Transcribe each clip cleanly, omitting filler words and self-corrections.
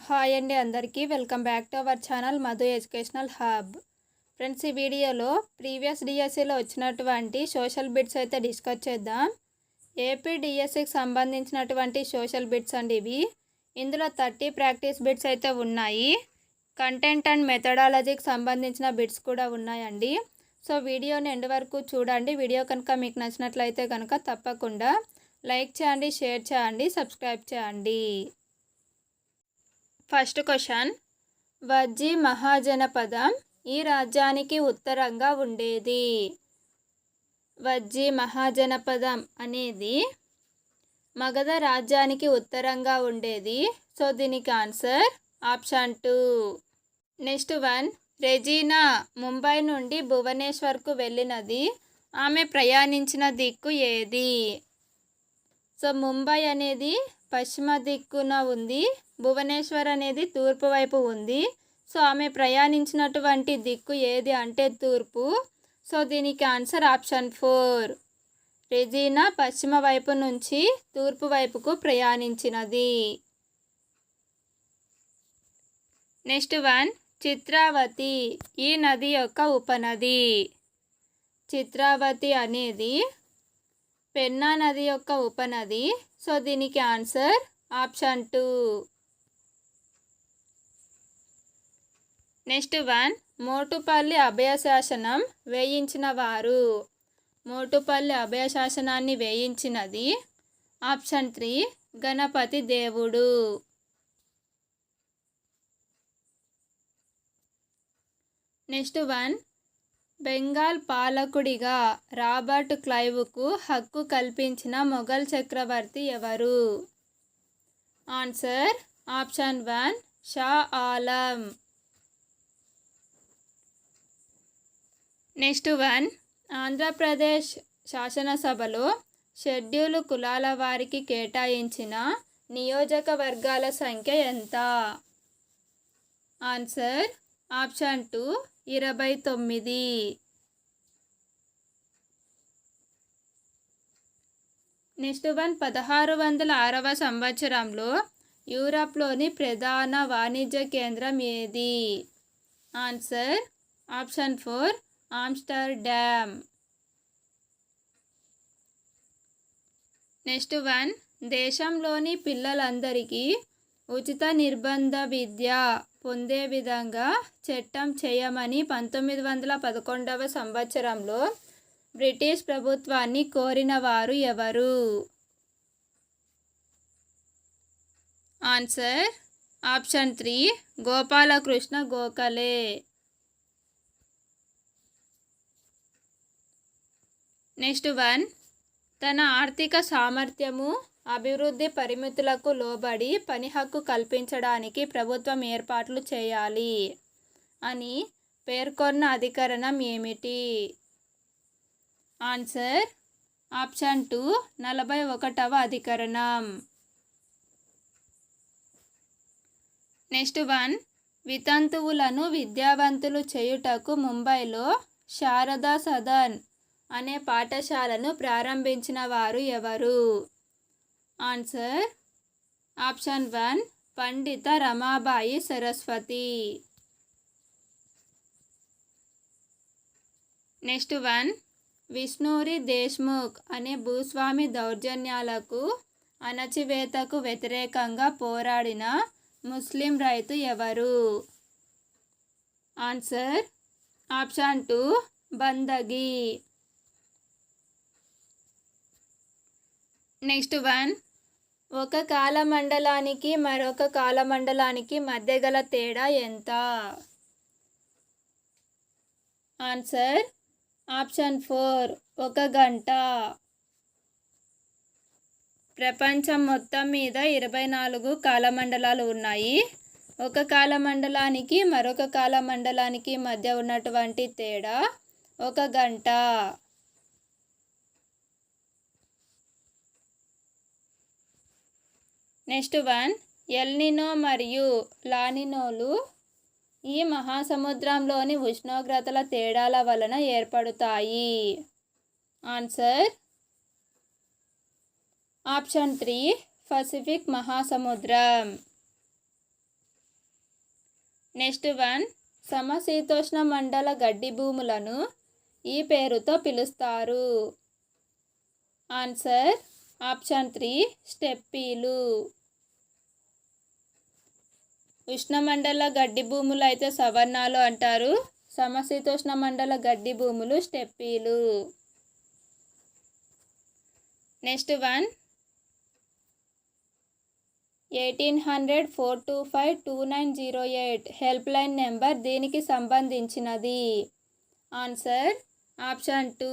Hi అండి అందరికీ welcome back to our channel Madhu educational hub. Friends, ఈ వీడియోలో ప్రీవియస్ డిఎస్సిలో వచ్చినటువంటి సోషల్ బిట్స్ అయితే డిస్కస్ చేద్దాం. ఏపీ డిఎస్సికి సంబంధించినటువంటి సోషల్ బిట్స్ అండి ఇవి. ఇందులో 30 ప్రాక్టీస్ బిట్స్ అయితే ఉన్నాయి. కంటెంట్ అండ్ మెథడాలజీకి సంబంధించిన బిట్స్ కూడా ఉన్నాయండి. సో వీడియోని ఎండ్ వరకు చూడండి. వీడియో కనుక మీకు నచ్చినట్లయితే కనుక తప్పకుండా లైక్ చేయండి, షేర్ చేయండి, సబ్స్క్రైబ్ చేయండి. ఫస్ట్ క్వశ్చన్, వజ్జి మహాజనపదం ఈ రాజ్యానికి ఉత్తరంగా ఉండేది. వజ్జి మహాజనపదం అనేది మగధ రాజ్యానికి ఉత్తరంగా ఉండేది. సో దీనికి answer option 2. Next one, Regina Mumbai నుండి భువనేశ్వర్కు వెళ్ళినది. ఆమె ప్రయాణించిన దిక్కు ఏది? సో ముంబై అనేది పశ్చిమ దిక్కున ఉంది, భువనేశ్వర్ అనేది తూర్పు వైపు ఉంది. సో ఆమె ప్రయాణించినటువంటి దిక్కు ఏది అంటే తూర్పు. సో దీనికి ఆన్సర్ ఆప్షన్ 4. రెజీనా పశ్చిమ వైపు నుంచి తూర్పు వైపుకు ప్రయాణించినది. నెక్స్ట్ వన్, చిత్రావతి ఈ నది యొక్క ఉపనది. చిత్రావతి అనేది పెన్నా నది యొక్క ఉపనది. సో దీనికి answer option 2. Next one, Motupalli అభయశాసనం వేయించిన వారు. మోటుపల్లి అభయశాసనాన్ని వేయించినది ఆప్షన్ 3 గణపతి దేవుడు. నెక్స్ట్ వన్, బెంగాల్ పాలకుడిగా రాబర్ట్ క్లైవ్కు హక్కు కల్పించిన మొఘల్ చక్రవర్తి ఎవరు? Answer option 1 Shah Alam. Next one, Andhra Pradesh శాసనసభలో షెడ్యూల్ కులాల వారికి కేటాయించిన నియోజకవర్గాల సంఖ్య ఎంత? Answer option 2 29. నెక్స్ట్ వన్, 1606వ సంవత్సరంలో యూరప్లోని ప్రధాన వాణిజ్య కేంద్రం ఏది? Answer option 4 Amsterdam. Next one, దేశంలోని పిల్లలందరికీ ఉచిత నిర్బంధ విద్య పొందే విధంగా చట్టం చేయమని 1911వ సంవత్సరంలో బ్రిటిష్ ప్రభుత్వాన్ని కోరిన వారు ఎవరు? Answer option 3 Gopalakrishna Gokhale. Next one, తన ఆర్థిక సామర్థ్యము అభివృద్ధి పరిమితులకు లోబడి పని హక్కు కల్పించడానికి ప్రభుత్వం ఏర్పాట్లు చేయాలి అని పేర్కొన్న అధికరణం ఏమిటి? ఆన్సర్ ఆప్షన్ 2 41వ అధికరణం. నెక్స్ట్ వన్, వితంతువులను విద్యావంతులు చేయుటకు ముంబైలో శారదా సదన్ అనే పాఠశాలను ప్రారంభించిన వారు ఎవరు? ఆన్సర్ ఆప్షన్ 1 పండిత రమాబాయి సరస్వతి. నెక్స్ట్ వన్, విష్ణూరి దేశ్ముఖ్ అనే భూస్వామి దౌర్జన్యాలకు అణచివేతకు వ్యతిరేకంగా పోరాడిన ముస్లిం రైతు ఎవరు? Answer option 2 Bandagi. Next one, ఒక కాలమండలానికి మరొక కాలమండలానికి మధ్య గల తేడా ఎంత? ఆన్సర్ ఆప్షన్ 4 1 గంట. ప్రపంచం మొత్తం మీద 24 కాలమండలాలు ఉన్నాయి. ఒక కాలమండలానికి మరొక కాలమండలానికి మధ్య ఉన్నటువంటి తేడా 1 గంట. నెక్స్ట్ వన్, ఎల్నినో మరియు లానినోలు ఈ మహాసముద్రంలోని ఉష్ణోగ్రతల తేడాల వలన ఏర్పడతాయి. ఆన్సర్ ఆప్షన్ 3 పసిఫిక్ మహాసముద్రం. నెక్స్ట్ వన్, సమశీతోష్ణ మండల గడ్డి భూములను ఈ పేరుతో పిలుస్తారు. Answer option 3 స్టెప్పీలు. ఉష్ణమండల గడ్డి భూములు అయితే సవర్ణాలు అంటారు. సమశీతోష్ణ మండల గడ్డి భూములు స్టెప్పీలు. Next one, 1800-425-2908 help line number దీనికి సంబంధించినది. Answer option 2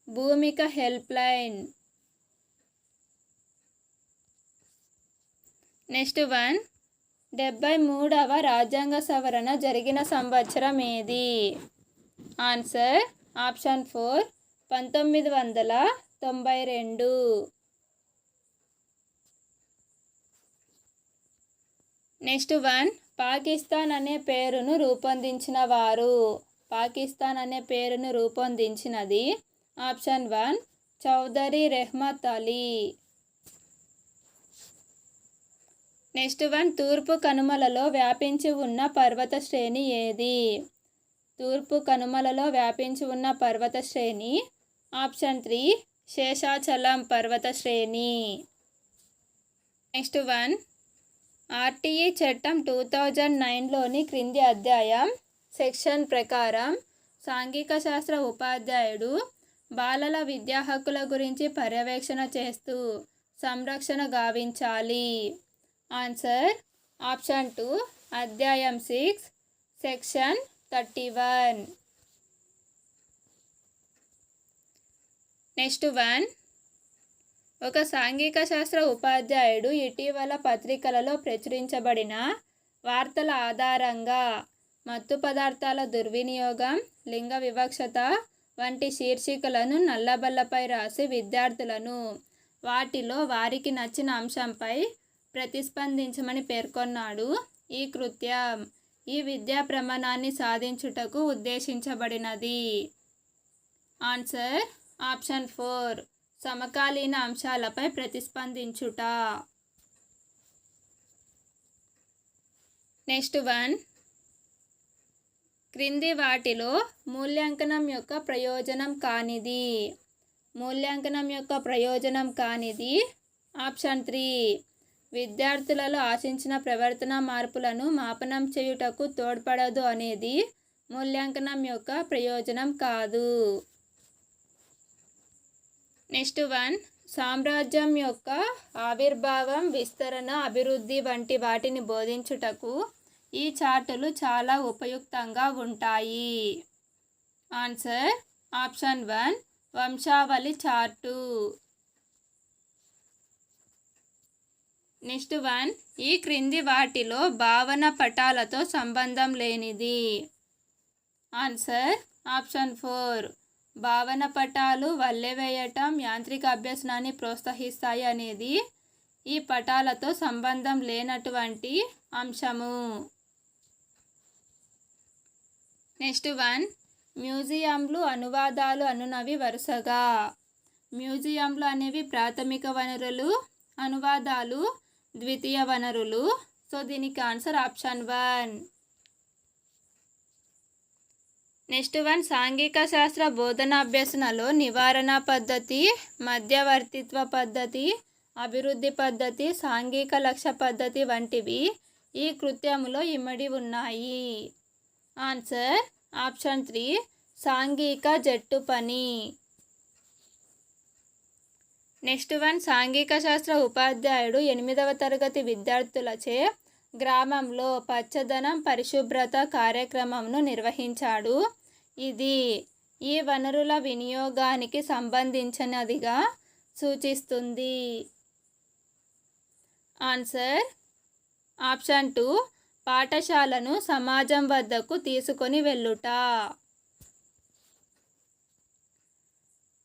Bhumika help line. Next one, 73వ రాజ్యాంగ సవరణ జరిగిన సంవత్సరం ఏది? Answer option 4 1992. Next one, Pakistan అనే పేరును రూపొందించిన వారు. పాకిస్తాన్ అనే పేరును రూపొందించినది option 1 Chaudhary Rehmat Ali. Next one, తూర్పు కనుమలలో వ్యాపించి ఉన్న పర్వత శ్రేణి ఏది? తూర్పు కనుమలలో వ్యాపించి ఉన్న పర్వత శ్రేణి ఆప్షన్ 3 శేషాచలం పర్వత శ్రేణి. నెక్స్ట్ వన్, ఆర్టీఈ చట్టం 2009లోని క్రింది అధ్యాయం సెక్షన్ ప్రకారం సాంఘిక శాస్త్ర ఉపాధ్యాయుడు బాలల విద్యా హక్కుల గురించి పర్యవేక్షణ చేస్తూ సంరక్షణ గావించాలి. ఆన్సర్ ఆప్షన్ 2 అధ్యాయం 6 సెక్షన్ 31. నెక్స్ట్ వన్, ఒక సాంఘిక శాస్త్ర ఉపాధ్యాయుడు ఇటీవల పత్రికలలో ప్రచురించబడిన వార్తల ఆధారంగా మత్తు పదార్థాల దుర్వినియోగం, లింగ వివక్షత వంటి శీర్షికలను నల్లబల్లపై రాసి విద్యార్థులను వాటిలో వారికి నచ్చిన అంశంపై ప్రతిస్పందించమని పేర్కొన్నాడు. ఈ కృత్యం ఈ విద్యా ప్రమాణాన్ని సాధించుటకు ఉద్దేశించబడినది. ఆన్సర్ ఆప్షన్ 4 సమకాలీన అంశాలపై ప్రతిస్పందించుట. నెక్స్ట్ వన్, క్రింది వాటిలో మూల్యాంకనం యొక్క ప్రయోజనం కానిది. మూల్యాంకనం యొక్క ప్రయోజనం కానిది ఆప్షన్ 3 విద్యార్థులలో ఆశించిన ప్రవర్తన మార్పులను మాపనం చేయుటకు తోడ్పడదు అనేది మూల్యాంకనం యొక్క ప్రయోజనం కాదు. నెక్స్ట్ వన్, సామ్రాజ్యం యొక్క ఆవిర్భావం, విస్తరణ, అభివృద్ధి వంటి వాటిని బోధించుటకు ఈ చార్టులు చాలా ఉపయుక్తంగా ఉంటాయి. ఆన్సర్ ఆప్షన్ 1 వంశావళి చార్టు. నెక్స్ట్ వన్, ఈ క్రింది వాటిలో భావన పటాలతో సంబంధం లేనిది. ఆన్సర్ ఆప్షన్ 4 భావన పటాలు వల్లె వేయటం, యాంత్రిక అభ్యసనాన్ని ప్రోత్సహిస్తాయి అనేది ఈ పటాలతో సంబంధం లేనటువంటి అంశము. నెక్స్ట్ వన్, మ్యూజియంలు, అనువాదాలు అనునవి వరుసగా. మ్యూజియంలు అనేవి ప్రాథమిక వనరులు, అనువాదాలు ద్వితీయ వనరులు. సో దీనికి ఆన్సర్ ఆప్షన్ 1. నెక్స్ట్ వన్, సాంఘిక శాస్త్ర బోధనాభ్యసనలో నివారణ పద్ధతి, మధ్యవర్తిత్వ పద్ధతి, అభివృద్ధి పద్ధతి, సాంఘిక లక్ష్య పద్ధతి వంటివి ఈ కృత్యములో ఇమిడి ఉన్నాయి. ఆన్సర్ ఆప్షన్ 3 సాంఘిక జట్టు పని. నెక్స్ట్ వన్, సాంఘిక శాస్త్ర ఉపాధ్యాయుడు 8వ తరగతి విద్యార్థులచే గ్రామంలో పచ్చదనం పరిశుభ్రత కార్యక్రమంను నిర్వహించాడు. ఇది ఈ వనరుల వినియోగానికి సంబంధించినదిగా సూచిస్తుంది. ఆన్సర్ ఆప్షన్ 2 పాఠశాలను సమాజం వద్దకు తీసుకొని వెళ్ళుట.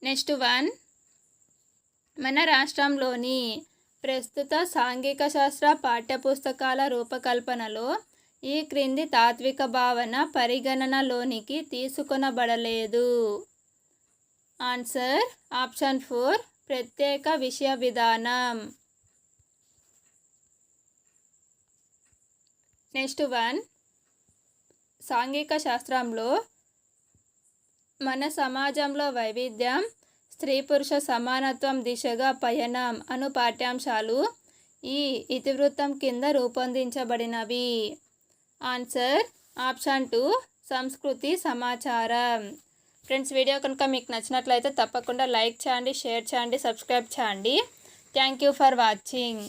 నెక్స్ట్ వన్, మన రాష్ట్రంలోని ప్రస్తుత సాంఘిక శాస్త్ర పాఠ్యపుస్తకాల రూపకల్పనలో ఈ క్రింది తాత్విక భావన పరిగణనలోనికి తీసుకొనబడలేదు. ఆన్సర్ ఆప్షన్ 4 ప్రత్యేక విషయ విధానం. నెక్స్ట్ వన్, సాంఘిక శాస్త్రంలో మన సమాజంలో వైవిధ్యం, స్త్రీ పురుష సమానత్వం దిశగా పయనం అను పాఠ్యాంశాలు ఈ ఇతివృత్తం కింద రూపొందించబడినవి. ఆన్సర్ ఆప్షన్ 2 సంస్కృతి సమాచారం. ఫ్రెండ్స్, వీడియో కనుక మీకు నచ్చినట్లయితే తప్పకుండా లైక్ చేయండి, షేర్ చేయండి, సబ్స్క్రైబ్ చేయండి. Thank you for watching.